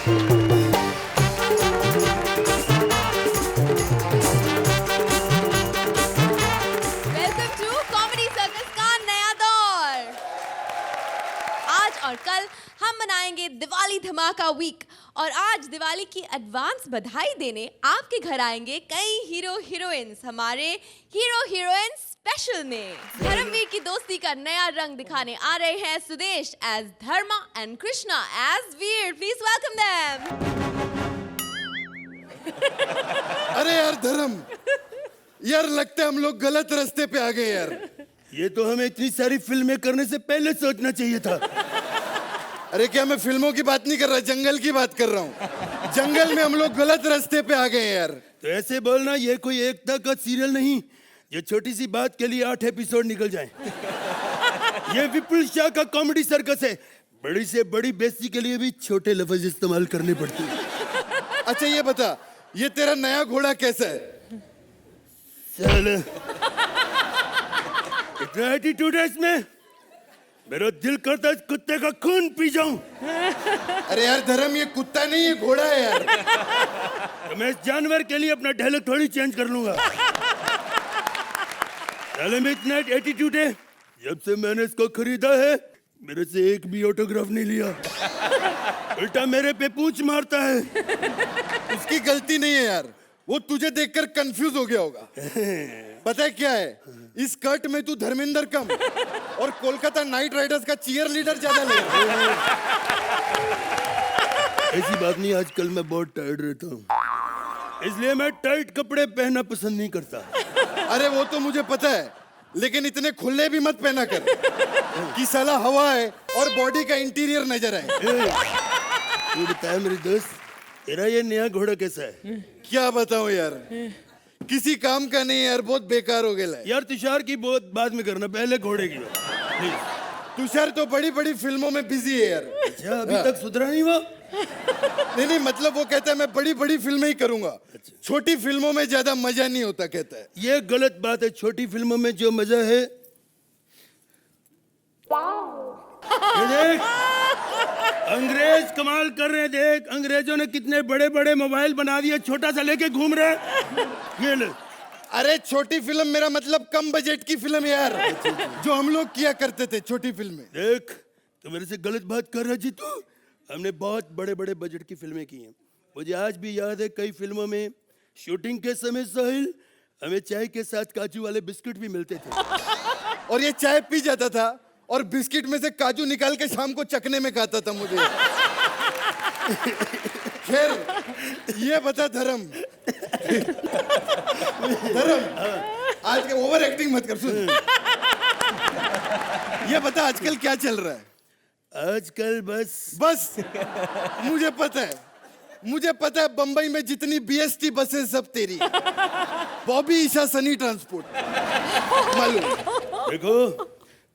Welcome to comedy circus का नया दौर। आज और कल हम मनाएंगे दिवाली धमाका वीक और आज दिवाली की एडवांस बधाई देने आपके घर आएंगे कई हीरो हीरोइंस हमारे हीरो हीरोइन स्पेशल में। धर्मवीर की दोस्ती का नया रंग दिखाने आ रहे हैं Sudesh as Dharma and Krishna as Veer. Please welcome them. अरे यार धर्म, यार लगता है हम लोग गलत रास्ते पे आ गए यार। ये तो हमें इतनी सारी फिल्में करने से पहले सोचना चाहिए था। अरे क्या मैं फिल्मों की बात नहीं कर रहा, जंगल की बात कर रहा हूँ। जंगल में हम लोग गलत रास्ते पे आ गए यार। तो ऐसे बोलना, ये कोई एकता का सीरियल नहीं जो छोटी सी बात के लिए 8 एपिसोड निकल जाए। ये विपुल शाह का कॉमेडी सर्कस है। बड़ी से बड़ी बेइज्जती के लिए भी छोटे लफ्ज इस्तेमाल करने पड़ते हैं। अच्छा ये बता, ये तेरा नया घोड़ा कैसा है? चल, इतना एटीट्यूड है इसमें, मेरा दिल करता है इस कुत्ते का खून पी जाऊं। अरे यार धर्म, ये कुत्ता नहीं ये घोड़ा है यार। तो मैं इस जानवर के लिए अपना डायलॉग थोड़ी चेंज कर लूंगा। साले में इतना एटीट्यूड है, जब से मैंने इसको खरीदा है मेरे से एक भी ऑटोग्राफ नहीं लिया। उल्टा मेरे पे पूंछ मारता है। उसकी गलती नहीं है यार, वो तुझे देखकर कंफ्यूज हो गया होगा। पता है क्या है, इस स्कर्ट में तू धर्मेंद्र कम और कोलकाता नाइट राइडर्स का चीयर लीडर ज्यादा लग रहा है। ऐसी बात नहीं, आजकल मैं बहुत टायर्ड रहता हूँ, इसलिए मैं टाइट कपड़े पहनना पसंद नहीं करता। अरे वो तो मुझे पता है, लेकिन इतने खुले भी मत पहना कर कि साला हवा है और बॉडी का इंटीरियर नजर आए। तू बताया मेरे दोस्त, तेरा ये नया घोड़ा कैसा है? क्या बताऊं यार, किसी काम का नहीं यार, बहुत बेकार हो गया है। यार तुषार की बहुत बाद में करना, पहले घोड़े की। तुषार तो बड़ी बड़ी फिल्मों में बिजी है यार। अच्छा, अभी तक सुधरा नहीं वो? नहीं, मतलब वो कहता है मैं बड़ी बड़ी फिल्में ही करूंगा, छोटी फिल्मों में ज्यादा मजा नहीं होता कहता है। ये गलत बात है, छोटी फिल्मों में जो मजा है। ये देख, अंग्रेज कमाल कर रहे हैं। देख, अंग्रेजों ने कितने बड़े बड़े मोबाइल बना दिए, छोटा सा लेके घूम रहे हैं। ये ले। अरे छोटी फिल्म मेरा मतलब कम बजट की फिल्म यार, जो हम लोग किया करते थे छोटी फिल्में। देख, तो मेरे से गलत बात कर रहा जीतू। हमने बहुत बड़े बड़े बजट की फिल्में की हैं। मुझे आज भी याद है, कई फिल्मों में शूटिंग के समय साहिल हमें चाय के साथ काजू वाले बिस्किट भी मिलते थे। और ये चाय पी जाता था और बिस्किट में से काजू निकाल के शाम को चखने में खाता था मुझे। खैर ये बता धर्म, आज के ओवर एक्टिंग मत कर। सुन, ये बता आजकल क्या चल रहा है? आजकल बस मुझे पता है बंबई में जितनी बीएसटी बसें सब तेरी। बॉबी ईशा सनी ट्रांसपोर्ट मालूम। देखो,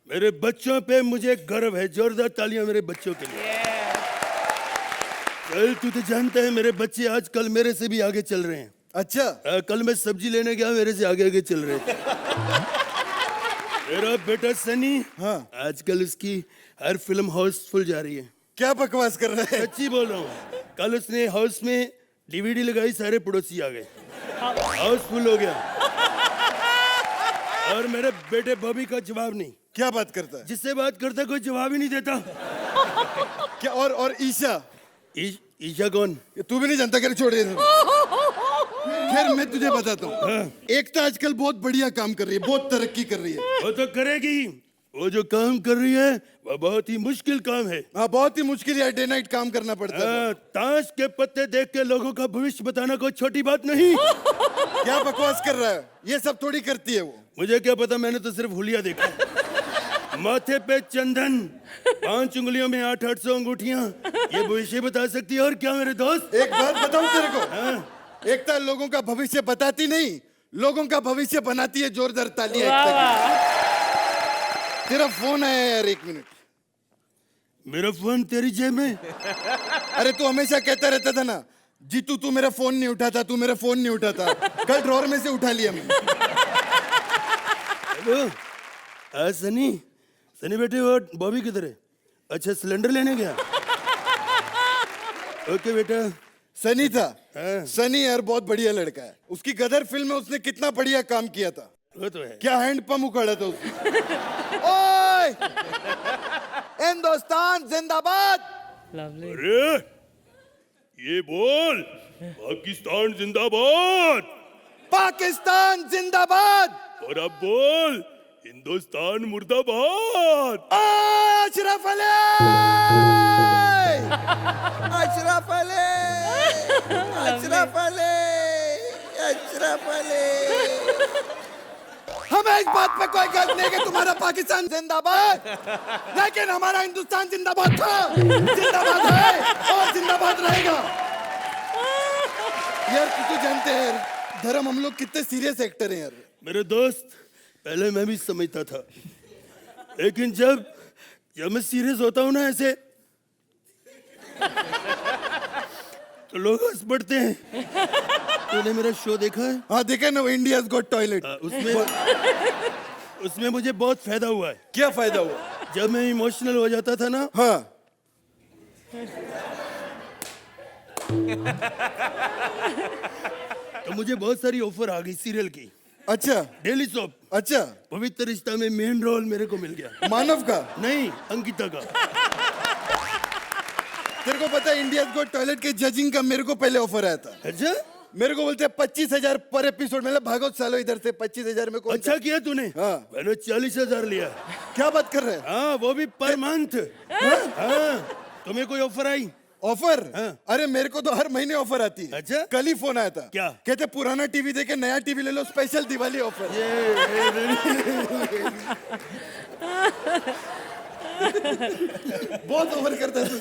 मेरे बच्चों पे मुझे गर्व है। जोरदार तालियां मेरे बच्चों के लिए। चल, तू तो जानता है मेरे बच्चे आजकल मेरे से भी आगे चल रहे हैं। अच्छा, कल मैं सब्जी लेने गया, मेरे से आगे आगे चल रहे थे। मेरा बेटा सनी, हाँ, आजकल उसकी हर फिल्म हाउसफुल जा रही है। क्या बकवास कर रहा है? सच्ची बोल रहा हूँ। कल उसने हाउस में डीवीडी लगाई, सारे पड़ोसी आ गए, हाउसफुल हो गया। और मेरे बेटे बॉबी का जवाब नहीं। क्या बात करता है? जिससे बात करता कोई जवाब ही नहीं देता। क्या? और ईशा? ईशा कौन? तू भी नहीं जानता? कर छोड़ दे। खैर मैं तुझे बताता हूँ। एकता आजकल बहुत बढ़िया काम कर रही है, बहुत तरक्की कर रही है। वो तो करेगी, वो जो काम कर रही है वो बहुत ही मुश्किल काम है। हाँ, बहुत ही मुश्किल है, डे नाइट काम करना पड़ता है। ताश के पत्ते देख के लोगों का भविष्य बताना कोई छोटी बात नहीं। क्या बकवास कर रहा है? ये सब थोड़ी करती है वो। मुझे क्या पता, मैंने तो सिर्फ हुलिया देखा। माथे पे चंदन, 5 उंगलियों में 800 अंगूठियां, ये भविष्य बता सकती है। और क्या मेरे दोस्त, एक बात बताऊं तेरे को? एकता लोगों का भविष्य बताती नहीं, लोगों का भविष्य बनाती है। जोरदार तालियां एकता की। तेरा फोन आया यार, 1 मिनट। मेरा फोन तेरी जेब में? अरे तू हमेशा कहता रहता था ना, जीतू तू मेरा फोन नहीं उठाता, तू मेरा फोन नहीं उठाता। कल ड्रॉर में से उठा लिया मैंने। हेलो, सनी बेटे, वो बॉबी किधर है? अच्छा, सिलेंडर लेने गया। ओके बेटा। सनी था। हाँ। सनी यार बहुत बढ़िया लड़का है। उसकी गदर फिल्म में उसने कितना बढ़िया काम किया था। वो तो है। क्या हैंड पंप उखाड़ा था उसने। ओए हिंदुस्तान जिंदाबाद। अरे ये बोल, पाकिस्तान जिंदाबाद। पाकिस्तान जिंदाबाद। और अब बोल, हिंदुस्तान मुर्दाबाद। अशरफ अली। अशरफ अली। अशरफ अली। अशरफ अली। हमें इस बात पे कोई गलत नहीं कि तुम्हारा पाकिस्तान जिंदाबाद, लेकिन हमारा हिंदुस्तान जिंदाबाद था, जिंदाबाद है और जिंदाबाद रहेगा। यार तू तो जानते हैं यार, धर्म हम लोग कितने सीरियस एक्टर हैं यार। मेरे दोस्त, पहले मैं भी समझता था, लेकिन जब मैं सीरियस होता हूँ ना ऐसे, तो लोग हंस पड़ते हैं। तूने मेरा शो देखा है? हाँ देखा ना, वो इंडियाज गॉट टॉयलेट। उसमें मुझे बहुत फायदा हुआ है। क्या फायदा हुआ? जब मैं इमोशनल हो जाता था ना, हाँ तो मुझे बहुत सारी ऑफर आ गई सीरियल की। अच्छा डेली सोप। अच्छा। पवित्र रिश्ता में मेन रोल मेरे को मिल गया। मानव का? नहीं, अंकिता का। तेरे को पता है इंडियाज गॉट टॉयलेट के जजिंग का मेरे को पहले ऑफर आया था। अच्छा, मेरे को बोलते हैं 25,000 पर एपिसोड। मतलब भागो सालो इधर से, 25,000 में कौन अच्छा किया तूने। हाँ। मैंने 40,000 लिया। क्या बात कर रहे हैं? हाँ, वो भी पर मंथ। हाँ, तुम्हें कोई ऑफर आई? ऑफर? हाँ। अरे मेरे को तो हर महीने ऑफर आती है। अच्छा? कल ही फोन आया था। क्या? कहते पुराना टीवी देके नया टीवी ले लो, स्पेशल दिवाली ऑफर। बहुत ओवर करता है तू।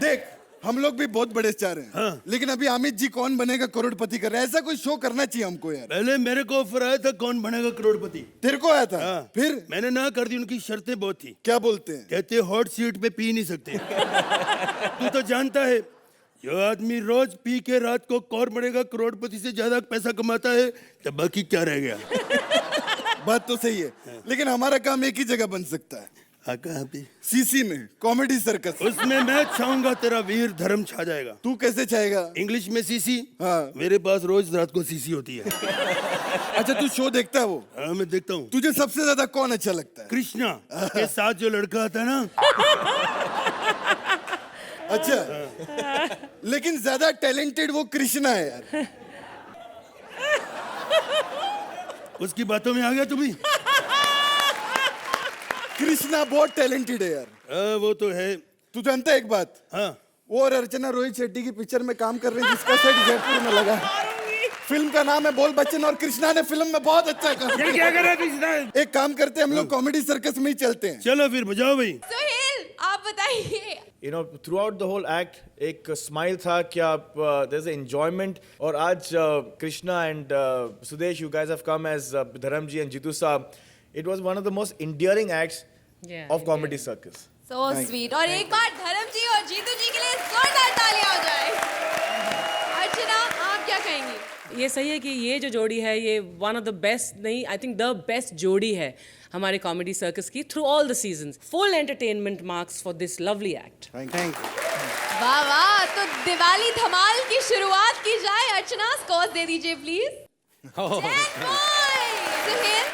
देख हम लोग भी बहुत बड़े स्टार हैं। हाँ। लेकिन अभी अमित जी कौन बनेगा करोड़पति कर रहे हैं। ऐसा कोई शो करना चाहिए हमको यार। पहले मेरे को ऑफर आया था कौन बनेगा करोड़पति। तेरे को आया था? हाँ। फिर मैंने ना कर दी, उनकी शर्तें बहुत थी। क्या बोलते हैं? कहते हॉट सीट पे पी नहीं सकते। तू तो जानता है, जो आदमी रोज पी के रात को कौन बनेगा करोड़पति से ज्यादा पैसा कमाता है, तो बाकी क्या रह गया। बात तो सही है। लेकिन हमारा काम एक ही जगह बन सकता है। कहाँ पे? सीसी में, कॉमेडी सर्कस। उसमें मैं चाहूंगा तेरा वीर धर्म छा जाएगा। तू कैसे चाहेगा? इंग्लिश में सीसी। हाँ। मेरे पास रोज रात को सीसी होती है। अच्छा तू शो देखता है वो? हाँ, मैं देखता हूँ। तुझे सबसे ज्यादा कौन अच्छा लगता है? कृष्णा के साथ जो लड़का आता है ना। अच्छा। लेकिन ज्यादा टैलेंटेड वो कृष्णा है यार। उसकी बातों में आ गया तू भी। कृष्णा बहुत टैलेंटेड है यार। वो तो है। तू जानता है एक बात? हाँ। वो और अर्चना रोहित शेट्टी की पिक्चर में काम कर रही है, जिसका सेट जयपुर में लगा है। फिल्म का नाम है बोल बच्चन, और कृष्णा ने फिल्म में बहुत अच्छा काम किया। क्या कर रहा है कृष्णा? एक काम करते हैं, हम लोग कॉमेडी सर्कस में ही चलते हैं। चलो फिर बजाओ भाई। सुहेल आप बताइए। You know, throughout the whole act, एक स्माइल था कि आप there's an enjoyment. और आज Krishna and Sudesh, you guys have come as धर्म जी and जीतू साहब. It was one of the most endearing acts of comedy circus. So sweet. और एक बार धर्म जी और जीतू जी के लिए जोरदार तालियां हो जाए। अर्चना आप क्या कहेंगी? ये सही है कि ये जो जोड़ी है ये वन ऑफ द बेस्ट नहीं, आई थिंक द बेस्ट जोड़ी है हमारे कॉमेडी सर्कस की through all the seasons. Full entertainment marks for this lovely act. Thank you. वाह वाह, तो दिवाली धमाल की शुरुआत की जाए। अर्चना स्कोर दे दीजिए please. 10 point. Suhail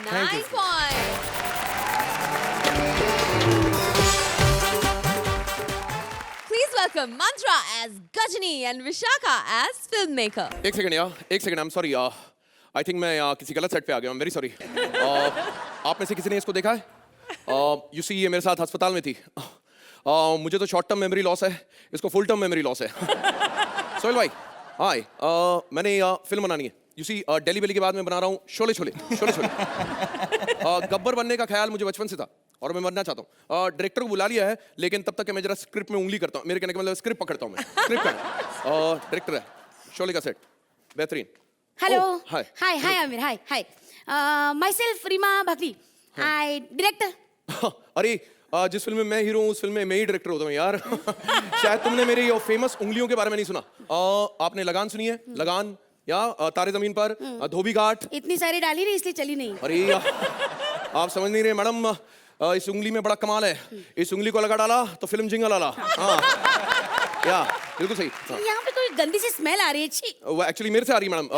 9 point. Please welcome Mantra as Gajini and Vishaka as filmmaker. एक सेकंड यार, एक सेकंड। आई एम सॉरी यार, आई थिंक मैं किसी गलत सेट पे आ गया हूँ। Very sorry. आप में से किसी ने इसको देखा है? यू सी ये मेरे साथ अस्पताल में थी। मुझे तो शॉर्ट टर्म मेमोरी लॉस है, इसको फुल टर्म मेमोरी लॉस है। सोहेल भाई हाय, मैंने फिल्म बनानी है। यू सी दिल्ली वैली के बाद मैं बना रहा हूँ शोले छोले शोले छोले। गब्बर बनने का ख्याल मुझे बचपन से था और मैं बनना चाहता हूँ। डायरेक्टर को बुला लिया है, लेकिन तब तक मैं जरा स्क्रिप्ट में उंगली करता हूँ। मेरे कहने का मतलब स्क्रिप्ट पकड़ता हूँ मैं। स्क्रिप्ट का डायरेक्टर है, शोले का सेट बेहतरीन। Hello. Oh, hi. Hi, Amir. Hi. Myself, Rima Bhakri. I director. अरे जिस फिल्म में मैं हीरो हूँ उस फिल्म में मैं ही डायरेक्टर होता हूँ यार। शायद तुमने मेरी फेमस उंगलियों के बारे में नहीं सुना। आपने लगान सुनी है? लगान या तारे जमीन पर, धोबी घाट। इतनी सारी डाली नहीं इसलिए चली नहीं। अरे आप समझ नहीं रहे मैडम, इस उंगली में बड़ा कमाल है, इस उंगली को लगा डाला तो फिल्म जिंगल वाला। हाँ या बिल्कुल सही। हाँ। यहाँ पे कोई गंदी सी स्मेल आ रही है, छी। वो एक्चुअली मेरे से आ रही है मैडम।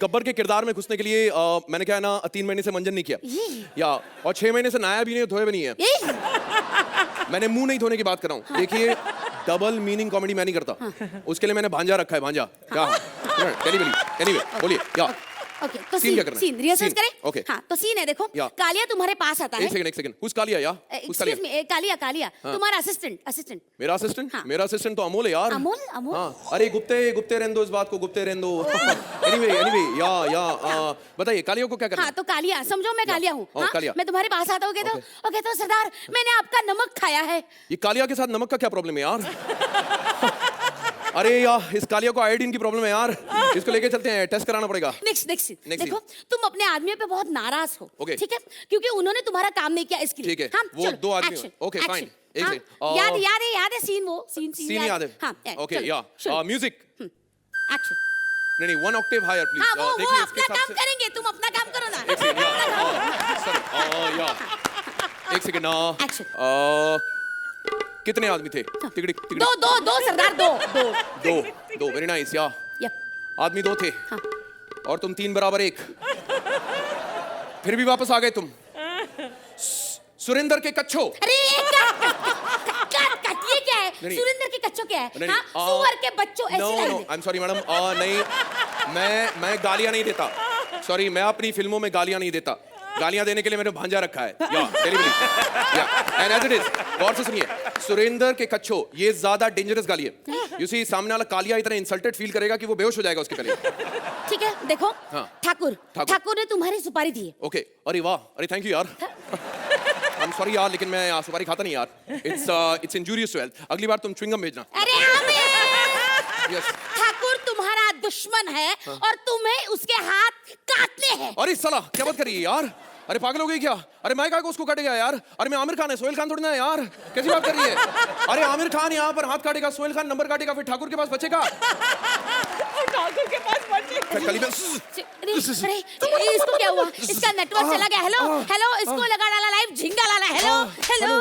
गब्बर के किरदार में घुसने के लिए मैंने क्या है ना 3 महीने से मंजन नहीं किया या, और 6 महीने से नहाया भी नहीं, धोया भी नहीं है। मैंने मुंह नहीं धोने की बात कर रहा हूँ। देखिए डबल मीनिंग कॉमेडी मैं नहीं करता, उसके लिए मैंने भांजा रखा है, भांजा क्या। एनीवे बोलिए या। ओके तो सीन क्या करना है? सीन रिहर्सल सीन, करें। ओके। हाँ तो सीन है, देखो या। कालिया तुम्हारे पास आता है। एक सेकंड कुछ कालिया या एक्सक्यूज मी, कालिया तुम्हारा असिस्टेंट। मेरा असिस्टेंट हाँ। मेरा असिस्टेंट तो अमोल है यार। अमोल? हाँ अरे गुप्ते रहने दो इस बात को, गुप्ते रहने दो। एनीवे या बताइए कालिया को क्या करना हाँ तो कालिया समझो, मैं कालिया हूँ। हाँ, कालिया। मैं तुम्हारे पास आता हूँ, ओके तो सरदार मैंने आपका नमक खाया है। ये कालिया के साथ नमक का क्या प्रॉब्लम है यार? अरे यार इस कालिया को आयोडीन की प्रॉब्लम है यार, इसको लेके चलते हैं, टेस्ट कराना पड़ेगा। नेक्स्ट देखो तुम अपने आदमियों पे बहुत नाराज हो, Okay. ठीक है, क्योंकि उन्होंने तुम्हारा काम नहीं किया इसके लिए। ठीक है, हाँ, वो चलो, 2 आदमी action, ओके action. फाइन। एक हाँ, सेकंड याद है सीन सीन याद है। हाँ ओके या म्यूजिक एक्शन। नहीं 1 ऑक्टेव हायर प्लीज। हाँ वो देखिए अपना इसके काम साथ करेंगे, तुम अपना काम करो ना। एक सेकंड सॉरी या एक सेकंड Action. कितने आदमी थे? तिगड़ी दो सरदार, दो वेरी नाइस या। Yep. आदमी 2 थे हाँ। और तुम 3 बराबर 1, फिर भी वापस आ गए तुम। सुरेंद्र के कच्छो। अरे कट ये क्या है? नहीं। सुरेंद्र के कच्चों क्या है? नहीं, हाँ, सुअर के बच्चों ऐसे नो लाइन नो है। आई एम सॉरी मैडम, नहीं मैं गालियां नहीं देता, सॉरी मैं अपनी फिल्मों में गालियां नहीं देता, गालियां देने के लिए मैंने भांजा रखा है या डिलीवरी या एंड एज इट इज। गौर से सुनिए, सुरेंद्र के कच्छो ये ज्यादा डेंजरस गाली है। यू सी सामने वाला कालिया इतना इंसल्टेड फील करेगा कि वो बेहोश हो जाएगा उसके पहले। ठीक है देखो, हाँ। ठाकुर ने तुम्हारी सुपारी दी है। ओके अरे वाह, अरे थैंक यू यार। आई एम सॉरी यार, लेकिन मैं सुपारी खाता नहीं यार, इट्स इंजूरियस टू हेल्थ। अगली बार तुम च्युइंगम भेजना। अरे आमिर, यस ठाकुर तुम्हारा दुश्मन है और तुम्हें उसके हाथ काटने हैं। अरे साला क्या बात कर रही है यार, अरे पागल हो गई क्या? अरे मैं क्या उसको काटेगा यार? अरे मैं आमिर खान है, सोहेल खान थोड़ी ना है यार, कैसी बात कर रही है? अरे आमिर खान यहाँ पर हाथ काटेगा, सोहेल खान नंबर काटेगा, फिर ठाकुर के पास बचेगा। ठाकुर के पास बचे। कली में अरे इसको क्या हुआ? इसका नेटवर्क चला गया। हेलो इसको लगा डाला लाइव, झिंगा लाला। हेलो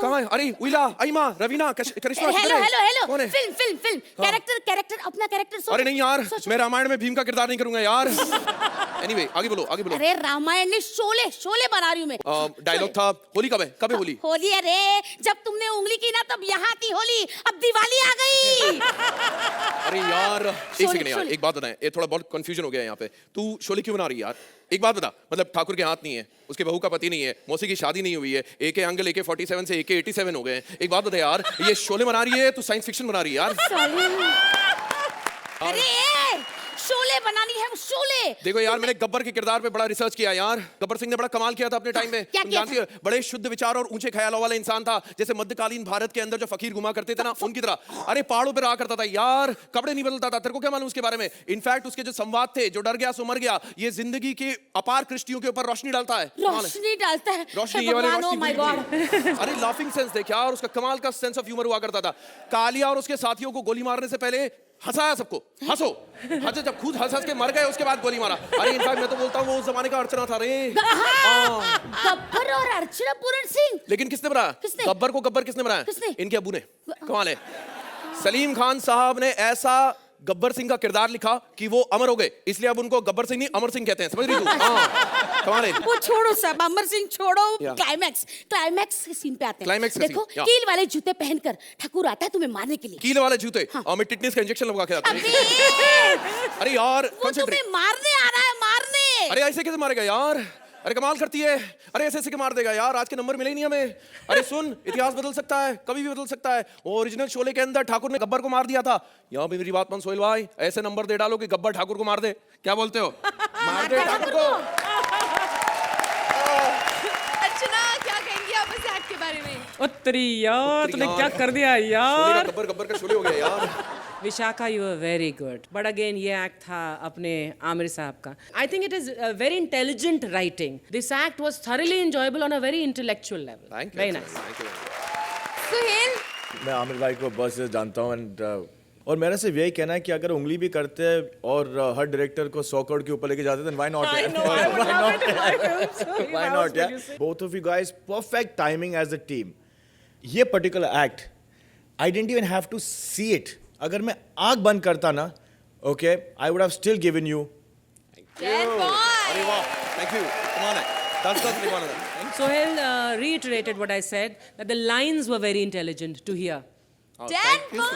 कहाँ है? अरे उइला, आइमा, रवीना, करिश्मा। हेलो कौन है? फिल्म कैरेक्टर अपना कैरेक्टर सोच। अरे नहीं यार, मैं रामायण में भीम का किरदार नहीं करूंगा यार। एनीवे आगे बोलो। अरे रामायण में शोले बना रही हूँ मैं। डायलॉग था होली कब है होली? होली अरे जब तुमने उंगली की ना तब यहाँ थी होली, अब दिवाली आ गई। अरे यार एक सेकंड यार, एक बात बताएं, ये थोड़ा बहुत कंफ्यूजन हो गया यहाँ पे। तू शोले क्यों बना रही है यार? एक बात बता, मतलब ठाकुर के हाथ नहीं है, उसके बहू का पति नहीं है, मौसी की शादी नहीं हुई है, AK अंकल AK-47 से AK-87 हो गए हैं। एक बात बता यार, ये शोले बना रही है तू साइंस फिक्शन बना रही है यार। अरे शोले बनानी है, शोले। देखो यार, मैंने गब्बर के किरदार पे बड़ा रिसर्च किया यार। गब्बर सिंह ने बड़ा कमाल किया था अपने टाइम में। तुम जानती हो, बड़े शुद्ध विचार और ऊंचे ख्यालों वाला इंसान था, जैसे मध्यकालीन भारत के अंदर जो फकीर घुमा करते थे ना, उनकी तरह। अरे पहाड़ों पे रहा करता था यार, कपड़े नहीं बदलता था। तेरे को क्या मालूम उसके बारे में? इनफैक्ट उसके जो संवाद थे, जो डर गया सो मर गया, ये जिंदगी के अपार कृष्टियों के ऊपर रोशनी डालता है। रोशनी डालता है। रोशनी, ये वाली Oh my God. रोशनी। अरे लाफिंग सेंस देख यार, उसका कमाल का सेंस ऑफ ह्यूमर हुआ करता था। कालिया और उसके साथियों को गोली मारने से पहले हंसाया सबको, हंसो। जब खुद हंस के मर गए उसके बाद गोली मारा। अरे इनफैक्ट मैं तो बोलता हूँ वो उस जमाने का अर्चना था रे। गब्बर और अर्चना पूरन सिंह। लेकिन किसने बनाया? किसने? गब्बर को गब्बर किसने बनाया? किसने? इनके अब्बू ने। कमाल है, सलीम खान साहब ने ऐसा गब्बर सिंह का किरदार लिखा कि वो अमर हो गए, इसलिए अब उनको गब्बर सिंह नहीं अमर सिंह कहते हैं। समझ रही तू? हाँ, कमाल है। वो छोड़ो सब, अमर सिंह छोड़ो। क्लाइमैक्स के सीन पे आते हैं। क्लाइमैक्स का देखो सीन, या। कील वाले जूते पहनकर ठाकुर आता है तुम्हें मारने के लिए। कील वाले जूते? हाँ। और मैं टिटनेस का इंजेक्शन लगवा के आता हूँ। अबे अरे यार वो तुम्हें मारने आ रहा है, मारने। अरे ऐसे कैसे मारेगा यार? अरे कमाल करती है। अरे ऐसे के मार देगा यार, आज के नंबर मिले ही नहीं हमें। अरे सुन, इतिहास बदल सकता है, कभी भी बदल सकता है। ओरिजिनल शोले के अंदर ठाकुर ने गब्बर को मार दिया था। यहाँ पे मेरी बात मान सोहेल भाई, ऐसे नंबर दे डालो कि गब्बर ठाकुर को मार दे। क्या बोलते हो? मार दे ठाकुर को। अर्चना क्या कहेंगी आप इस एक्ट के बारे में? उत्तरी यार, तूने क्या कर दिया शोले यार? का गब्बर, गब्बर का शोले हो गया यार। Vishakha, you are very good, but again ये एक्ट था अपने आमिर साहब का। I think it is very intelligent writing. This act was thoroughly enjoyable on a very intellectual level. Thank you. Very nice. Suhail, मैं आमिर भाई को बहुत से जानता हूँ एंड और मेरा सिर्फ यही कहना है कि अगर उंगली भी करते हैं और हर डायरेक्टर को 100 करोड़ के ऊपर लेके जाते हैं, then why not? I know, I would love it if I could. Sorry, Why I was not? going Yeah. to say. Both of you guys, perfect timing as a team. ये particular act, I didn't even have to see it. अगर मैं आँख बंद करता ना, okay, I would have still given you. 10 points. अरे वाह, thank you. Come on, 10 निभाना था. Sohail reiterated what I said, that the lines were very intelligent to hear. 10 points.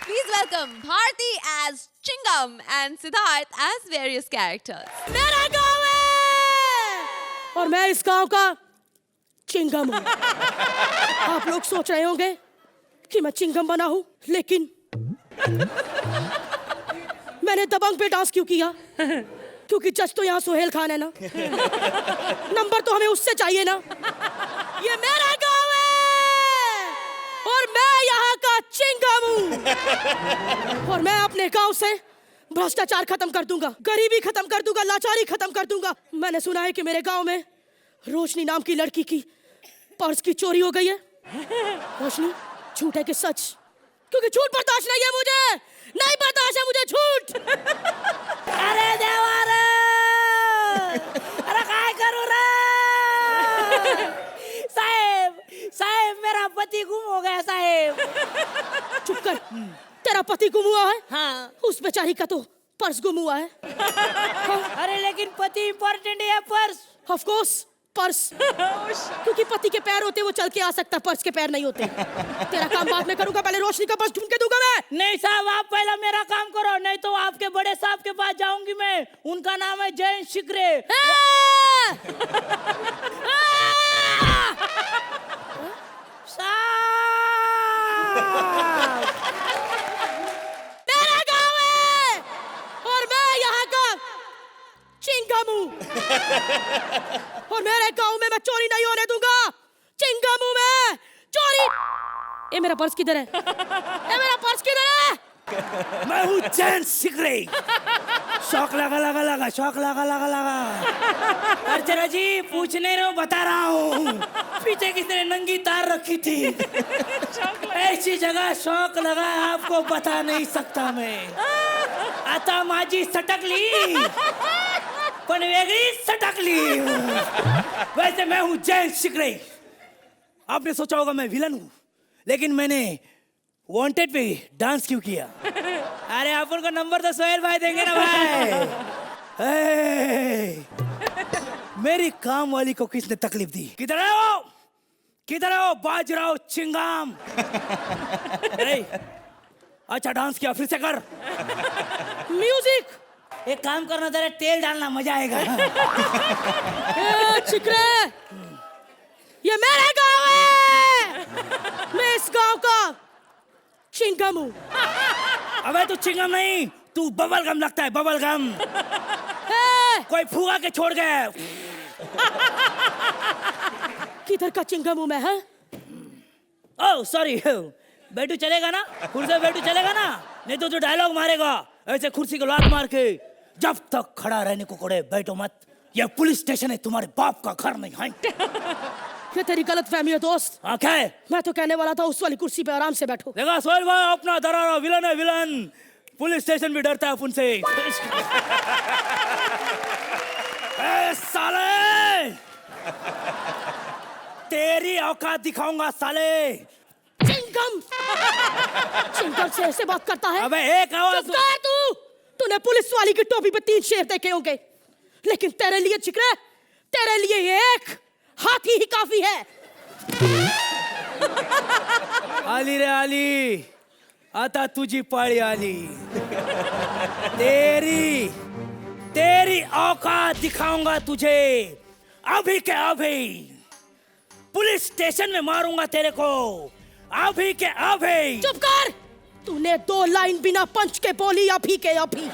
Please welcome Bharti as Chingam and Siddharth as various characters. मेरा गाँव है और मैं इस गाँव का चिंगम हूँ। आप लोग सोच रहे होंगे कि मैं चिंगम बना हूँ, लेकिन मैंने दबंग पे डांस क्यों किया? क्योंकि जज तो यहाँ सोहेल खान है ना। नंबर तो हमें उससे चाहिए ना। ये मेरा गाँव है और मैं यहाँ का चिंगम हूँ और मैं अपने गाँव से भ्रष्टाचार खत्म कर दूंगा, गरीबी खत्म कर दूंगा, लाचारी खत्म कर दूंगा। मैंने सुना है कि मेरे गांव में रोशनी नाम की लड़की की पर्स की चोरी हो गई है। रोशनी, झूठ है कि सच? क्योंकि झूठ बर्दाश्त नहीं है मुझे, नहीं बर्दाश्त है मुझे झूठ। अरे देवा रे, अरे काय करूं रे? साहेब, साहेब मेरा पति गुम हो गया साहेब। चुप कर, तेरा पति गुम हुआ है? हाँ। उस बेचारी का तो पर्स गुम हुआ है। अरे लेकिन पति इम्पोर्टेंट है, पर्स। ऑफ कोर्स पर्स, क्योंकि पति के पैर होते वो चल के आ सकता, पर्स के पैर नहीं होते। तेरा काम बाद में करूंगा, पहले रोशनी का पर्स ढूंढ के दूंगा मैं। नहीं साहब, आप पहले मेरा काम करो, नहीं तो आपके बड़े साहब के पास जाऊंगी मैं। उनका नाम है जयंत शिकरे। मेरा गाँव है और मैं यहाँ का चिंगम हूँ और मेरे गाँव में मैं चोरी नहीं होने दूंगा। चिंगम हूँ मैं, चोरी। ये मेरा पर्स किधर है? ये मेरा पर्स किधर है? मैं हूँ जयंत शिकरे। शौक लगा, शौक लगा। अर्चना जी पूछ नहीं रहा हूँ, बता रहा हूँ। पीछे किसने नंगी तार रखी थी? ऐसी जगह शौक लगा आपको बता नहीं सकता मैं। आता माझी सटकली पण वेगळी सटकली। वैसे मैं हूँ जयंत शिकरे। आपने सोचा होगा मैं विलन हूँ, लेकिन मैंने वांटेड पे डांस क्यों किया? अरे अपन को नंबर तो सोहेल भाई देंगे ना भाई। मेरी काम वाली को किसने तकलीफ दी? किधर है वो? किधर है वो बाजराव चिंगाम? अच्छा डांस किया, फिर से कर। म्यूजिक। एक काम करना, तेरे तेल डालना, मजा आएगा। चिकरे, ये मेरा गाँव है, मैं इस गाँव का चिंगम हूँ। अबे तू चिंगम नहीं, तू बबल गम लगता है, बबल गम। कोई फूगा के छोड़ गया। किधर का चिंगम हूँ मैं? है? ओह सॉरी, बैठू चलेगा ना? कुर्सी बैठू चलेगा ना? नहीं तो जो डायलॉग मारेगा ऐसे कुर्सी को लात मार के, जब तक खड़ा रहने को कोड़े बैठो मत। यह पुलिस स्टेशन है, तुम्हारे बाप का घर नहीं है। ये तेरी गलत फहमी है दोस्त। क्या है? मैं तो कहने वाला था उस वाली कुर्सी पे आराम से बैठो। देखा सोहेल भाई, अपना दरारा विलन है, विलन। पुलिस स्टेशन भी डरता है अपन से। ए साले, तेरी औकात दिखाऊंगा साले। चिंगम, चिंगम से ऐसे बात करता है? अबे एक आवाज। तूने पुलिस वाली की टोपी पे 3 शेर देखे होंगे, लेकिन तेरे लिए चिकरे, तेरे लिए एक हाथी ही काफी है। आली रे आली, आता तुझी पाळी आली। तेरी औकात दिखाऊंगा तुझे अभी के अभी। पुलिस स्टेशन में मारूंगा तेरे को अभी के अभी। चुप कर, तूने 2 लाइन बिना पंच के बोली अभी के अभी।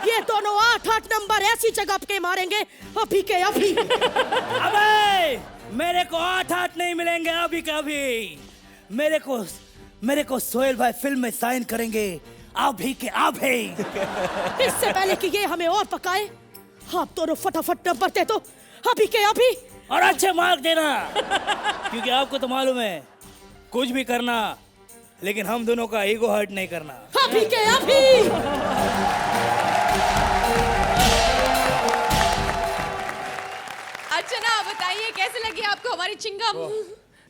ये दोनों 8-8 नंबर ऐसी जगह पे मारेंगे अभी के अभी। अबे मेरे को 8-8 नहीं मिलेंगे अभी के अभी। मेरे को सोहेल भाई फिल्म में साइन करेंगे अभी के अभी। इससे पहले कि ये हमें और पकाए, आप दोनों फटाफट नंबर दे दो अभी के अभी। और अच्छे मार्क देना, क्योंकि आपको तो मालूम है कुछ भी करना, लेकिन हम दोनों का ईगो हर्ट नहीं करना। अभी के अभी। अर्चना बताइए कैसे लगी आपको हमारी Chingam?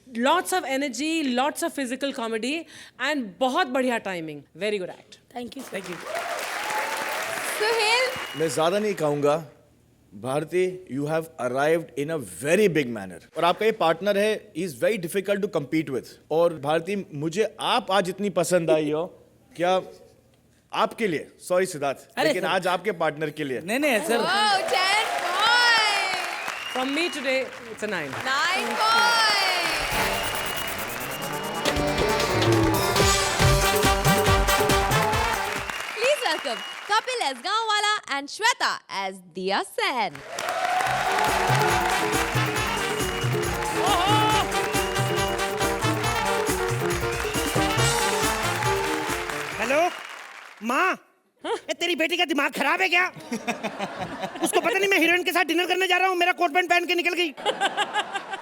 Lots of energy, lots of physical comedy, and बहुत बढ़िया timing. Very good act. Thank you. Thank you. Suhail, मैं ज्यादा नहीं कहूंगा, Bharti you have arrived in a very big manner, और आपका ये पार्टनर है, is very difficult to compete with. और भारती, मुझे आप आज इतनी पसंद आई हो, क्या आपके लिए, सॉरी सिद्धार्थ, अरे लेकिन सर। आज आपके पार्टनर के लिए नहीं sir, wow, 10 points. From me today, it's a 9. 9 points. Please welcome Kapil as Gaonwala and Shweta as Diya Sen. Hello माँ, ये तेरी बेटी का दिमाग खराब है क्या? उसको पता नहीं मैं हीरोइन के साथ डिनर करने जा रहा हूँ, मेरा कोट पैंट पहन के निकल गई।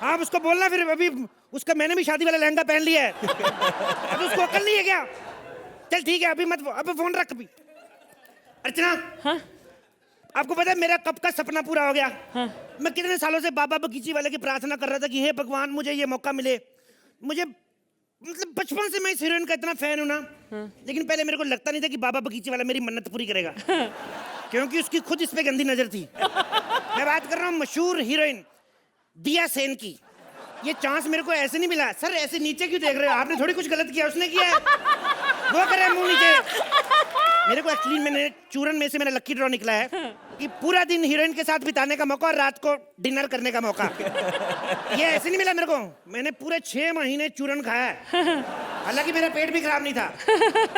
हाँ, उसको बोलना फिर, अभी उसका मैंने भी शादी वाला लहंगा पहन लिया है। अभी उसको अकल नहीं है क्या? चल ठीक है, अभी मत, अब फोन रख अभी। अर्चना, हाँ? आपको पता है मेरा कब का सपना पूरा हो गया? हाँ? मैं कितने सालों से बाबा बगीची वाले की प्रार्थना कर रहा था कि हे भगवान मुझे ये मौका मिले। मुझे मतलब बचपन से मैं इस हीरोइन का इतना फैन हूं ना, लेकिन पहले मेरे को लगता नहीं था कि बाबा बगीचे वाला मेरी मन्नत पूरी करेगा, क्योंकि उसकी खुद इस पे गंदी नजर थी। मैं बात कर रहा हूँ मशहूर हीरोइन दिया सेन की। ये चांस मेरे को ऐसे नहीं मिला। सर ऐसे नीचे क्यों देख रहे हो? आपने थोड़ी कुछ गलत किया, उसने किया है, वो करे मुंह नीचे। मेरे को एक्चुअली मैंने चूरन में से मेरा लकी ड्रॉ निकला है कि पूरा दिन हीरोइन के साथ बिताने का मौका और रात को डिनर करने का मौका। ये ऐसे नहीं मिला मेरे को। मैंने पूरे 6 महीने चूरन खाया है, हालांकि मेरा पेट भी खराब नहीं था,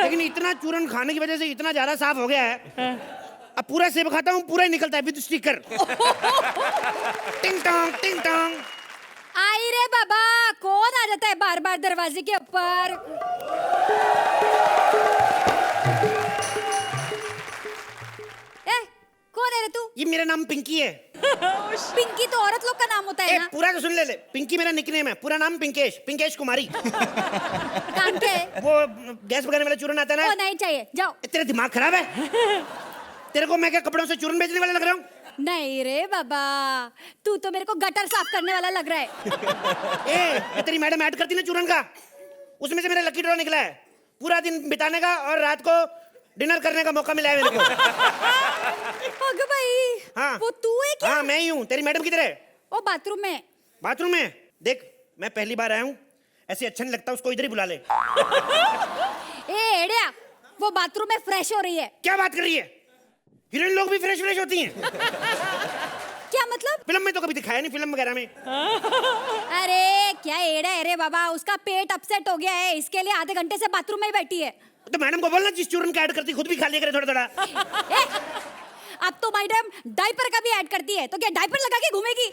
लेकिन इतना चूरन खाने की वजह से इतना ज्यादा साफ हो गया है, अब पूरा सेब खाता हूँ पूरा ही निकलता है विद स्टिकर। टिंग टोंग टिंग टोंग। आई रे बाबा, कौन आ जाता है बार बार दरवाजे के ऊपर? ए, कौन है रे तू? ये मेरा नाम पिंकी है। पिंकी तो औरत लोग का नाम होता है ना? पूरा तो सुन ले। पिंकी मेरा निकनेम है, पूरा नाम पिंकेश, पिंकेश कुमारी। काम क्या है? वो गैस भगाने वाला चूरन आता है ना। ओ नहीं चाहिए, जाओ। तेरा दिमाग खराब है? तेरे को मैं क्या कपड़ों से चूरन बेचने वाला लग रहा हूँ? नहीं रे बाबा, तू तो मेरे को गटर साफ करने वाला लग रहा है। ए, तेरी मैडम ऐड करती ना चूरन का, उसमें से मेरा लकी ड्रॉ निकला है। पूरा दिन बिताने का और रात को डिनर करने का मौका मिला है मेरे को। अग भाई, हाँ, वो तू है क्या? हाँ मैं ही हूँ। तेरी मैडम किधर है? वो बाथरूम में। बाथरूम में? देख, मैं पहली बार आया हूँ, ऐसे अच्छा नहीं लगता, उसको इधर ही बुला ले। ए एड़िया, वो बाथरूम में फ्रेश हो रही है। क्या बात कर रही है? हीरोइन लोग भी फ्रेश फ्रेश होती हैं। क्या मतलब? फिल्म में तो कभी दिखाया नहीं, फिल्म वगैरह में। अरे क्या एड़ा है रे बाबा, उसका पेट अपसेट हो गया है, इसके लिए आधे घंटे से बाथरूम में ही बैठी है। तो मैडम को बोलना जिस चूरन का ऐड करती खुद भी खा लिया करे थोड़ा थोड़ा। अब तो मैडम डायपर का भी ऐड करती है, तो क्या डायपर लगा के घूमेगी?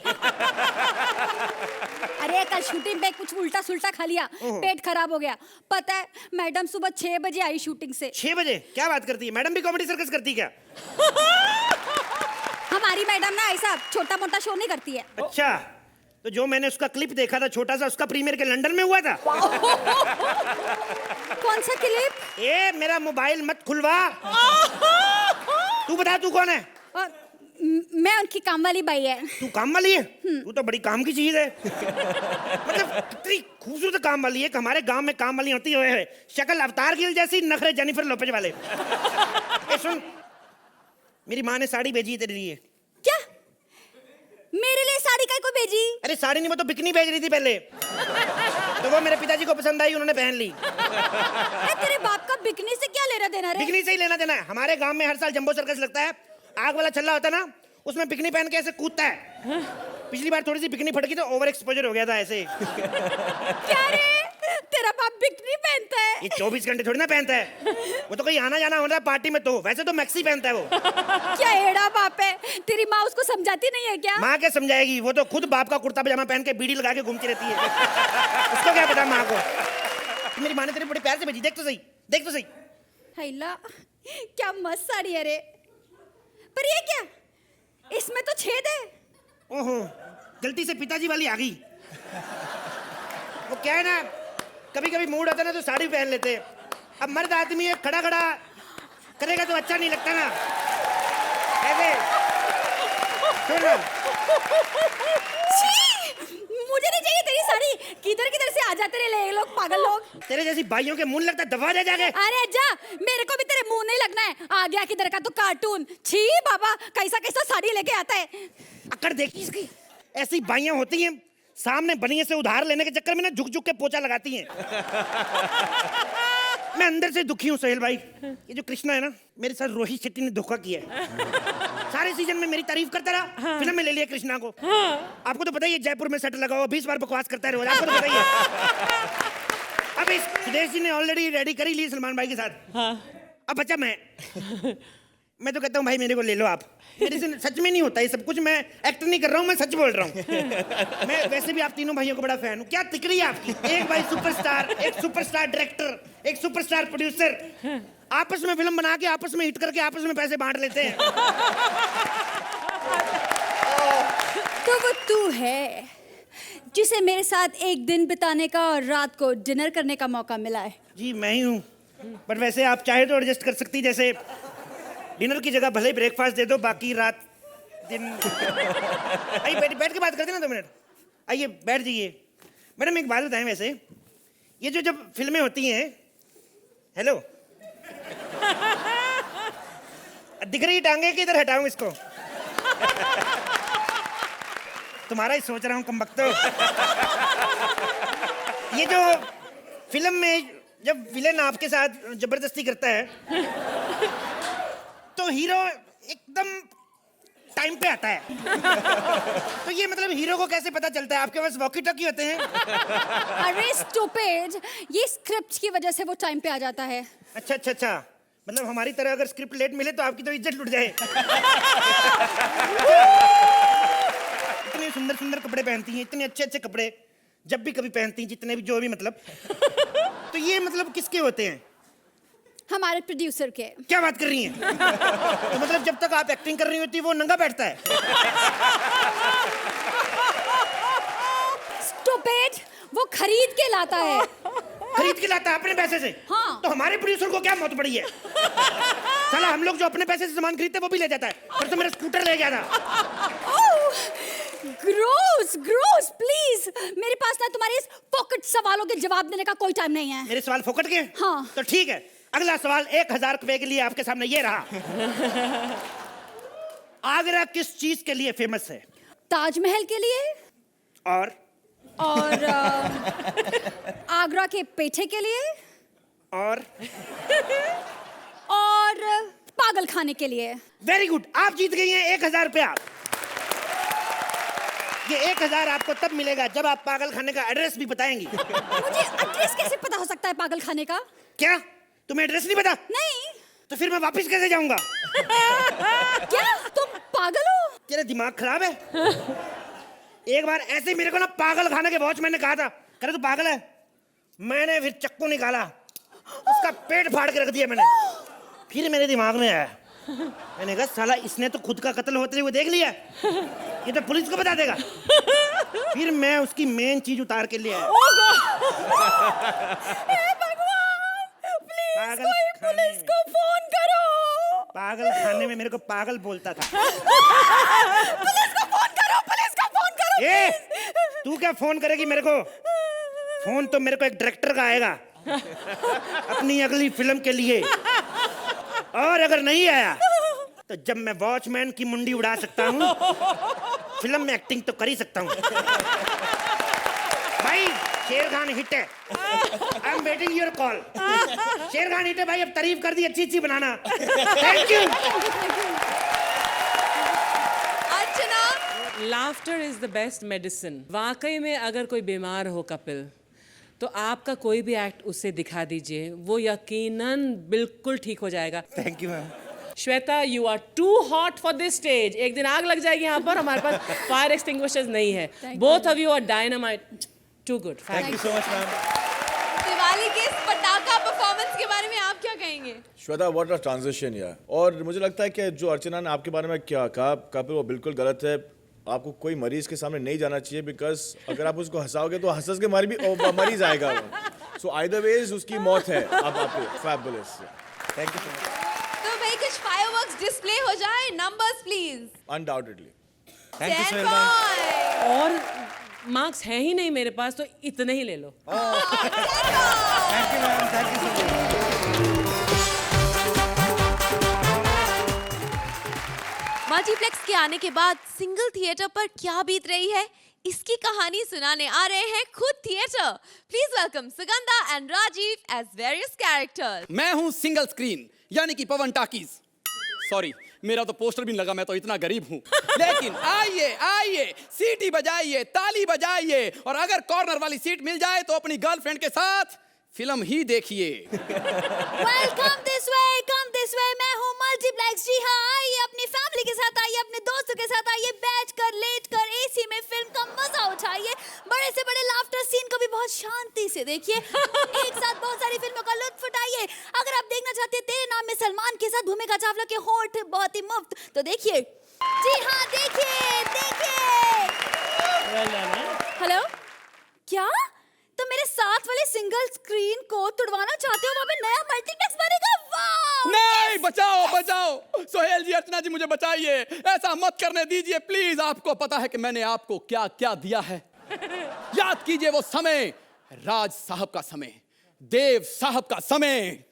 अरे कल शूटिंग पे कुछ उल्टा सुल्टा खा लिया, पेट खराब हो गया। पता है मैडम सुबह 6 बजे आई शूटिंग से। 6 बजे? क्या बात करती है? मैडम भी कॉमेडी सर्कस करती है क्या? हमारी मैडम ना ऐसा छोटा मोटा शो नहीं करती है। अच्छा, तो जो मैंने उसका क्लिप देखा था छोटा सा, उसका प्रीमियर के लंदन में हुआ था। कौन सा क्लिप? ए मेरा मोबाइल मत खुलवा। तू बता तू कौन है? मैं उनकी काम वाली बाई है। तू काम वाली है? तू तो बड़ी काम की चीज है। मतलब कितनी खूबसूरत काम वाली है कि हमारे गांव में काम वाली होती है, शक्ल अवतार गिल जैसी, नखरे जेनिफर लोपेज वाले। ए सुन, मेरी माँ ने साड़ी भेजी तेरे लिए। क्या? मेरे लिए साड़ी काय को भेजी? अरे साड़ी नहीं, वो तो बिकनी भेज रही थी पहले, तो वो मेरे पिताजी को पसंद आई, उन्होंने पहन ली। तेरे बाप का बिकनी से क्या लेना देना रे? बिकनी से ही लेना देना है। हमारे गांव में हर साल जंबो सर्कस लगता है, आग वाला छल्ला होता है ना, उसमें बिकनी पहन के ऐसे कूदता है। पिछली बार थोड़ी सी बिकनी फटकी तो ओवर एक्सपोजर हो गया था ऐसे। क्या रे? तेरा बाप बिकनी पहनता है? ये 24 घंटे थोड़ी ना पहनता है, वो तो कहीं आना जाना हो रहा है पार्टी में, तो वैसे तो मैक्सी पहनता है वो। क्या एड़ा बाप है? तेरी माँ उसको समझाती नहीं है क्या? माँ क्या समझाएगी, वो तो खुद बाप का कुर्ता पजामा पहन के बीड़ी लगा के घूमती रहती है। उसको क्या पता माँ को। मेरी माँ ने तेरे बड़े प्यार से भेजी, देख तो सही, देख तो सही। हैला, क्या मस्त साड़ी है रे। पर ये क्या? इसमें तो छेद है। ओहो, गलती से पिताजी वाली आ गई। वो क्या है ना, कभी कभी मूड होता है ना तो साड़ी पहन लेते। अब मर्द आदमी है, खड़ा खड़ा करेगा तो अच्छा नहीं लगता ना। ऐसे सुन ना। मुझे नहीं चाहिए तेरी साड़ी। किधर किधर से आ जाते रहे लोग, पागल लोग। तेरे जैसी भाइयों के मुंह लगता दबा दे जाके। अरे जा, मेरे को भी तेरे मुंह नहीं लगना है। आ गया किधर का तो कार्टून। छी बाबा, कैसा कैसा साड़ी लेके आता है। अकड़ देखी इसकी। ऐसी बाइयां होती हैं, सामने बनिए से उधार लेने के चक्कर में ना झुक झुक के पोछा लगाती हैं। मैं अंदर से दुखी हूँ सोहेल भाई। ये जो कृष्णा है ना, मेरे साथ रोहित शेट्टी ने धोखा किया है। सारे सीजन में मेरी तारीफ करता रहा, फिल्म में ले लिया कृष्णा को। आपको तो पता ही है, जयपुर में सेट लगा हुआ 20 बार बकवास करता है रोज, आपको तो पता ही है। अब इस सुदेश जी ने ऑलरेडी रेडी करी ली सलमान भाई के साथ। अब बच्चा मैं तो कहता हूँ भाई मेरे को ले लो आप। मेरे से सच में नहीं होता ये सब कुछ। मैं एक्ट नहीं कर रहा हूँ, मैं सच बोल रहा हूँ। मैं वैसे भी आप तीनों भाइयों को बड़ा फैन हूँ। क्या तिकड़ी है आपकी। एक भाई सुपरस्टार, एक सुपरस्टार डायरेक्टर, एक सुपरस्टार प्रोड्यूसर। आपस में फिल्म बना के आपस में हिट करके आपस में पैसे बांट लेते हैं। तो वो तू है जिसे मेरे साथ एक दिन बिताने का और रात को डिनर करने का मौका मिला है। जी मैं ही हूँ, बट वैसे आप चाहे तो एडजस्ट कर सकती। जैसे डिनर की जगह भले ही ब्रेकफास्ट दे दो, बाकी रात दिन। आइए बैठ के बात करते ना 2 मिनट। आइए बैठ जाइए। मैडम एक बात बताएं, वैसे ये जो जब फिल्में होती हैं, हेलो, दिख रही टांगे कि इधर हटाऊं इसको। तुम्हारा ही सोच रहा हूँ कमबख्तो। ये जो फिल्म में जब विलेन आपके साथ जबरदस्ती करता है तो हीरो एकदम टाइम पे आता है। तो ये मतलब हीरो को कैसे पता चलता है? आपके पास वॉकी टॉकी होते हैं? अरे स्टूपिड, ये स्क्रिप्ट की वजह से वो टाइम पे आ जाता है। अच्छा, मतलब हमारी तरह अगर स्क्रिप्ट लेट मिले तो आपकी तो इज्जत लुट जाए। इतने सुंदर सुंदर कपड़े पहनती हैं, इतने अच्छे अच्छे कपड़े जब भी कभी पहनती हैं, जितने भी जो भी मतलब। तो ये मतलब किसके होते हैं? हमारे प्रोड्यूसर के। क्या बात कर रही हैं? तो मतलब जब तक आप एक्टिंग कर रही होती है वो नंगा बैठता है? स्टूपिड, वो खरीद के लाता है। खरीद के लाता है अपने पैसे से? हाँ। तो हमारे प्रोड्यूसर को क्या मौत पड़ी है? साला हम लोग जो अपने पैसे से सामान खरीदते हैं वो भी ले जाता है। और तो मेरा स्कूटर ले गया था। ग्रोस प्लीज, मेरे पास ना तुम्हारे इस पॉकेट सवालों के जवाब देने का कोई टाइम नहीं है। मेरे सवाल फोकट के? हाँ। तो ठीक है, अगला सवाल 1000 रुपए के लिए आपके सामने ये रहा। आगरा किस चीज के लिए फेमस है? ताजमहल के लिए। और आगरा के पेठे के लिए। और पागल खाने के लिए। वेरी गुड, आप जीत गई हैं 1000 रुपया। ये 1000 आपको तब मिलेगा जब आप पागल खाने का एड्रेस भी बताएंगी। मुझे एड्रेस कैसे पता हो सकता है पागल खाने का? क्या तुम्हें एड्रेस नहीं पता? नहीं। तो फिर मैं वापस कैसे जाऊंगा? क्या तुम पागल हो? तेरा दिमाग खराब है? एक बार ऐसे मेरे को ना पागल खाने के वॉचमैन ने कहा था, करे तू पागल है। मैंने फिर चक्कू निकाला, उसका पेट फाड़ के रख दिया मैंने। फिर मेरे दिमाग में आया, मैंने कहा साला इसने तो खुद का कत्ल होते हुए देख लिया, ये तो पुलिस को बता देगा। फिर मैं उसकी मेन चीज उतार के ले आया। प्लीज कोई पुलिस को फोन करो। पागल खाने में मेरे को पागल बोलता था। पुलिस को फोन करो, पुलिस को फोन करो। ए, तू क्या फोन करेगी मेरे को? फोन तो मेरे को एक डायरेक्टर का आएगा अपनी अगली फिल्म के लिए। और अगर नहीं आया तो जब मैं वॉचमैन की मुंडी उड़ा सकता हूँ, फिल्म में एक्टिंग तो कर ही सकता हूँ। भाई शेर खान हिट है। I am waiting your call. शेर खान हिट है भाई, अब तारीफ कर दी, अच्छी अच्छी बनाना। Thank you. Archana, laughter is the best medicine. वाकई में अगर कोई बीमार हो कपिल, तो आपका कोई भी एक्ट उससे दिखा दीजिए, वो यकीनन बिल्कुल ठीक हो जाएगा। Thank you ma'am. Shweta, you are too hot for this stage. एक दिन आग लग जाएगी यहाँ पर। हमारे पास फायर एक्सटिंग्विशर्स नहीं है। Both of you are dynamite. Too good. Thank you so much ma'am. Diwali के इस पटाखा परफॉर्मेंस के बारे में आप क्या कहेंगे? श्वेता, व्हाट अ ट्रांजिशन यार। और मुझे लगता है कि जो अर्चना ने आपके बारे में क्या कहा कपिल, वो बिल्कुल गलत है। आपको कोई मरीज के सामने नहीं जाना चाहिए, बिकॉज अगर आप उसको हंसाओगे तो हंस के मरी जाएगा वो। सो आइदर वेज उसकी मौत है। अब आपके fabulous. Thank you so much. तो भाई कुछ फायरवर्क्स डिस्प्ले हो जाए। Numbers please. अनडाउटेडली। 10 points। और मार्क्स है ही नहीं मेरे पास, तो इतने ही ले लो। Thank you ma'am, thank you so much. Multiplex के आने के बाद सिंगल थिएटर पर क्या बीत रही है, इसकी कहानी सुनाने आ रहे हैं खुद theatre. Please welcome Sugandha and Rajeev as various characters. मैं हूं सिंगल स्क्रीन यानी कि पवन टाकीज। सॉरी, मेरा तो पोस्टर भी नहीं लगा, मैं तो इतना गरीब हूं। लेकिन आइए आइए, सीटी बजाइए, ताली बजाइए, और अगर कॉर्नर वाली सीट मिल जाए तो अपनी गर्लफ्रेंड के साथ फिल्म ही देखिए। Welcome this way, come this way. मैं हूँ मल्टीप्लेक्स। जी हाँ, आइए अपनी फैमिली के साथ, आइए अपने दोस्तों के साथ, आइए बैठ कर लेट कर एसी में फिल्म का मजा उठाइए। बड़े से बड़े लाफ्टर सीन को भी बहुत शांति से देखिए। एक साथ बहुत सारी फिल्मों का लुत्फ उठाइए। अगर आप देखना चाहते हैं तेरे नाम में सलमान के साथ भूमिका चावला के होठ बहुत ही मुफ्त, तो देखिए। जी हाँ, देखिए देखिए। हेलो, क्या तो मेरे साथ वाले सिंगल स्क्रीन को तुड़वाना चाहते हो? वहाँ पे नया मल्टीप्लेक्स बनेगा। वाह! नहीं, बचाओ बचाओ, सोहेल जी, अर्चना जी, मुझे बचाइए, ऐसा मत करने दीजिए प्लीज। आपको पता है कि मैंने आपको क्या क्या दिया है? याद कीजिए वो समय, राज साहब का समय, देव साहब का समय।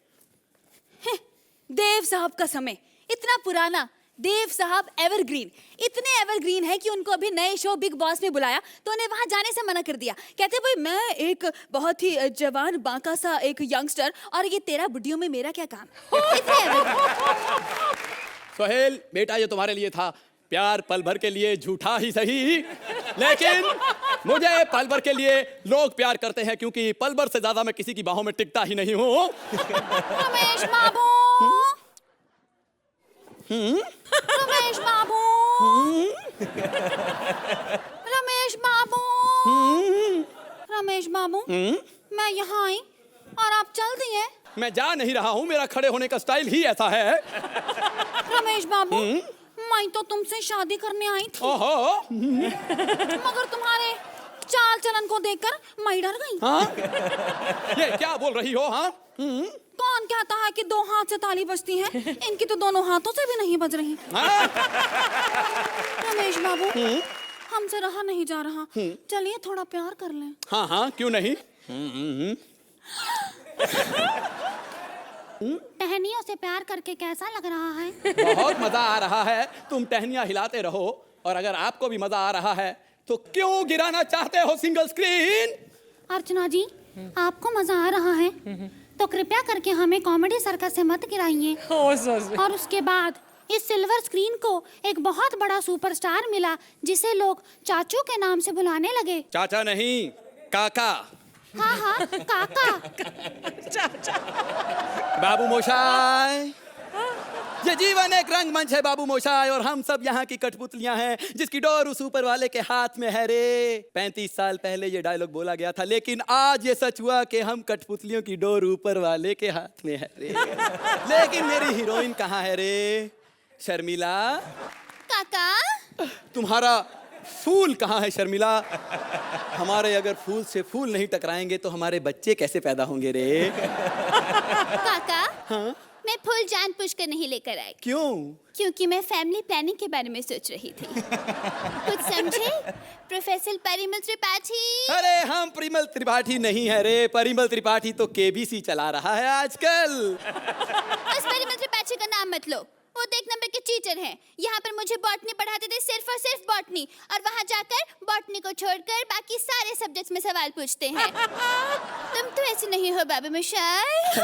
देव साहब का समय इतना पुराना। देव साहब एवरग्रीन, इतने एवरग्रीन है कि उनको अभी नए शो बिग बॉस में बुलाया तो उन्हें वहां जाने से मना कर दिया। कहते भाई मैं एक बहुत ही जवान बांका सा एक यंगस्टर, और ये तेरा बुड्ढियों में मेरा क्या काम। सोहेल बेटा, ये तुम्हारे लिए था। प्यार पल भर के लिए झूठा ही सही, लेकिन मुझे पल भर के लिए लोग प्यार करते हैं, क्योंकि पल भर से ज्यादा मैं किसी की बाहों में टिकता ही नहीं हूँ। रमेश बाबू, रमेश बाबू, रमेश बाबू, रमेश बाबू, मैं यहाँ आई और आप चल दिए। मैं जा नहीं रहा हूँ, मेरा खड़े होने का स्टाइल ही ऐसा है। रमेश बाबू, मैं तो तुमसे शादी करने आई थी, ओहो, मगर तुम्हारे चाल चलन को देखकर मैं डर गई। हाँ? ये क्या बोल रही हो? हाँ, कौन कहता है कि दो हाथ से ताली बजती है? इनकी तो दोनों हाथों से भी नहीं बज रही। हाँ? रमेश बाबू, हमसे रहा नहीं जा रहा, चलिए थोड़ा प्यार कर लें। हाँ हाँ, क्यों नहीं। टहनियों से प्यार करके कैसा लग रहा है? बहुत मजा आ रहा है। तुम टहनियां हिलाते रहो, और अगर आपको भी मजा आ रहा है तो क्यों गिराना चाहते हो सिंगल स्क्रीन? अर्चना जी, आपको मजा आ रहा है तो कृपया करके हमें कॉमेडी सर्कस से मत गिराइए। और उसके बाद इस सिल्वर स्क्रीन को एक बहुत बड़ा सुपरस्टार मिला जिसे लोग चाचू के नाम से बुलाने लगे। चाचा नहीं, काका। हाँ हाँ, काका। बाबू मोशाय, ये जीवन एक रंगमंच है बाबू मोशाय, और हम सब यहाँ की कठपुतलियां हैं जिसकी डोर उस ऊपर वाले के हाथ में है रे। 35 साल पहले ये डायलॉग बोला गया था, लेकिन आज ये सच हुआ कि हम कठपुतलियों की डोर ऊपर वाले के हाथ में है रे। लेकिन मेरी हीरोइन कहाँ है रे? शर्मिला काका, तुम्हारा फूल कहाँ है शर्मिला? हमारे अगर फूल से फूल नहीं टकराएंगे तो हमारे बच्चे कैसे पैदा होंगे रे? काका, हाँ? मैं फूल जानबूझकर नहीं लेकर आई। क्यों? क्योंकि मैं फैमिली प्लानिंग के बारे में सोच रही थी। कुछ समझे प्रोफेसर परिमल त्रिपाठी? अरे हम परिमल त्रिपाठी नहीं है रे, परिमल त्रिपाठी तो केबीसी चला रहा है आजकल। बस परिमल त्रिपाठी का नाम मत लो, वो तो एक नंबर के टीचर हैं। यहाँ पर मुझे बॉटनी पढ़ाते थे, सिर्फ और सिर्फ बॉटनी, और वहाँ जाकर बॉटनी को छोड़कर बाकी सारे सब्जेक्ट्स में सवाल पूछते हैं। तुम तो ऐसे नहीं हो बाबू मोशाय।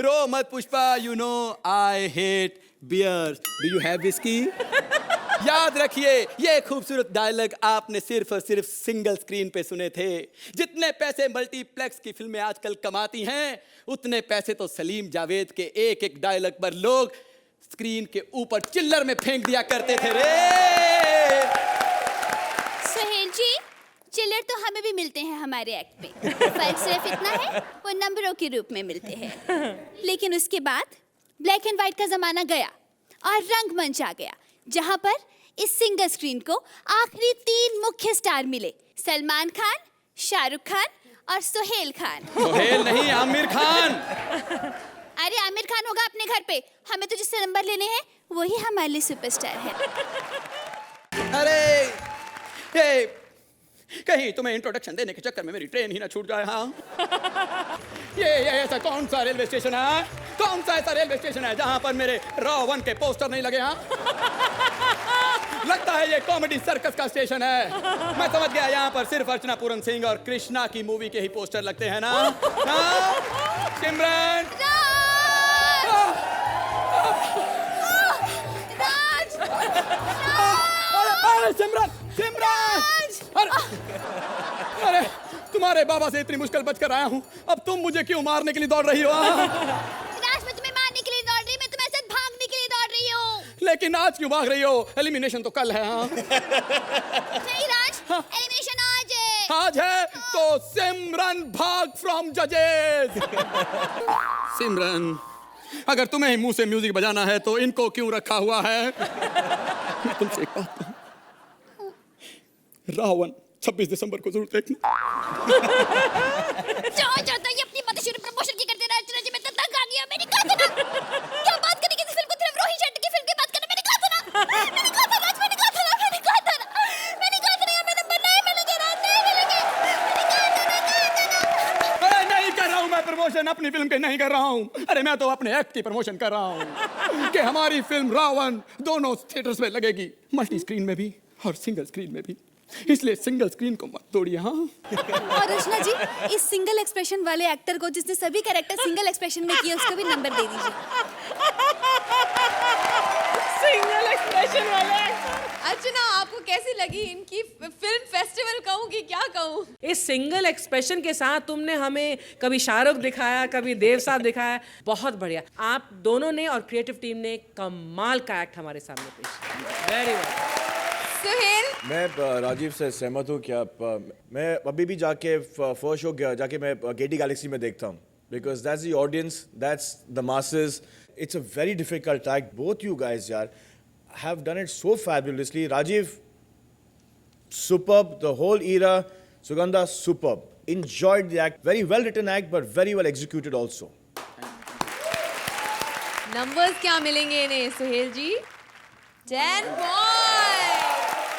रो मत Pushpa, you know I hate beer. Do you have whiskey? याद रखिए, ये खूबसूरत डायलॉग आपने सिर्फ और सिर्फ सिंगल स्क्रीन पे सुने थे। जितने पैसे मल्टीप्लेक्स की फिल्में आजकल कमाती हैं, उतने पैसे तो सलीम जावेद के एक एक डायलॉग पर लोग स्क्रीन के ऊपर चिल्लर में फेंक दिया करते थे रे। सुहेल जी, चिल्लर तो हमें भी मिलते हैं हमारे एक्ट में। फर्क सिर्फ इतना है, वो नंबरों के रूप में मिलते हैं। लेकिन उसके बाद ब्लैक एंड व्हाइट का जमाना गया और रंगमंच आ गया, जहां पर इस सिंगल स्क्रीन को आखिरी 3 मुख्य स्टार मिले, सलमान खान, शाहरुख खान और सुहेल खान। सुहेल नहीं, आमिर खान। अरे आमिर खान होगा अपने घर पे, हमें तो जिससे नंबर लेने हैं वही हमारे लिए सुपरस्टार है। अरे ये कहीं तुम्हें इंट्रोडक्शन देने के चक्कर में मेरी ट्रेन ही ना छूट जाए। हाँ, ये ऐसा कौन सा रेलवे स्टेशन है, कौन सा ऐसा रेलवे स्टेशन है जहां पर मेरे रॉ 1 के पोस्टर नहीं लगे? हाँ, लगता है ये कॉमेडी सर्कस का स्टेशन है। मैं समझ गया, यहाँ पर सिर्फ अर्चना पूरन सिंह और कृष्णा की मूवी के ही पोस्टर लगते हैं ना? हाँ? सिमरन, अरे सिमरन, सिमरन, अरे तुम्हारे बाबा से इतनी मुश्किल बचकर आया हूँ, अब तुम मुझे क्यों मारने के लिए दौड़ रही हो? राज, मैं तुम्हें मारने के लिए दौड़ रही, मैं तुम्हारे साथ भागने के लिए दौड़ रही हूँ। लेकिन आज क्यों भाग रही हो? एलिमिनेशन तो कल है। हाँ? नहीं राज, एलिमिनेशन आज है। आज है तो सिमरन भाग फ्रॉम जजेस। सिमरन, अगर तुम्हें ही मुंह से म्यूजिक बजाना है तो इनको क्यों रखा हुआ है? मैं तुमसे एक बात कहूं, रावण 26 दिसंबर को जरूर देखना। जाओ जाता ये अपनी मदरशुरू प्रमोशन की करते रहा, जी मैं तो तंग आ गया। मैंने कहा था ना, क्या बात करनी किसी फिल्म को, सिर्फ रोहित शेट्टी की फिल्म की बात करना। मैंने कहा था ना, मैंने कहा था राज, मैंने कहा था ना, मैंने कहा था ना, मैंने कहा था ना, मैं नंबर नहीं मिलेंगे राज, नहीं मिलेंगे। मैंने कहा था ना। अरे नहीं कर रहा हूं मैं प्रमोशन अपनी फिल्म के, नहीं कर रहा हूं। अरे मैं तो अपने एक्ट की प्रमोशन कर रहा हूं कि हमारी फिल्म रावण दोनों थिएटर्स में लगेगी, मल्टी स्क्रीन में भी और सिंगल स्क्रीन में भी। इसलिए सिंगल स्क्रीन को मत तोड़िए। हाँ, और रचना जी, इस सिंगल एक्सप्रेशन वाले एक्टर को जिसने सभी कैरेक्टर सिंगल एक्सप्रेशन में किए, उसको भी नंबर दे दीजिए। सिंगल एक्सप्रेशन वाला एक्टर। अर्चना, आपको कैसी लगी इनकी फिल्म फेस्टिवल? कहूँ कि क्या कहूँ? इस सिंगल एक्सप्रेशन के साथ तुमने हमें कभी शाहरुख दिखाया, कभी देव साहब दिखाया, बहुत बढ़िया। आप दोनों ने और क्रिएटिव टीम ने कमाल का एक्ट हमारे सामने पेश किया। Very well. सुहेल, मैं राजीव से सहमत हूँ। क्या मैं अभी भी जाके फर्स्ट शो जाके मैं गेटी गैलेक्सी में देखता हूँ, because that's the audience, that's the masses. It's a very difficult act. Both you guys यार have done it so fabulously. Rajiv, superb. The whole era, Sugandha, superb. Enjoyed the act. Very well written act, but very well executed also. Numbers क्या मिलेंगे इन्हें सुहेल जी? 10 point.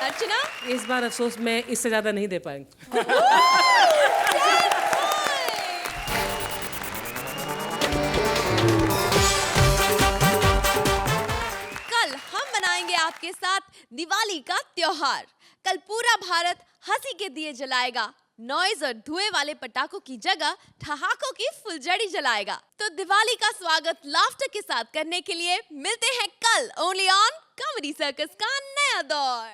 अर्चना, इस बार अफसोस मैं इससे ज्यादा नहीं दे पाएंगे। आपके साथ दिवाली का त्योहार। कल पूरा भारत हंसी के दिए जलाएगा, नॉइज और धुएं वाले पटाखों की जगह ठहाकों की फुलझड़ी जलाएगा। तो दिवाली का स्वागत लाफ्टर के साथ करने के लिए मिलते हैं कल ओनली ऑन कॉमेडी सर्कस का नया दौर।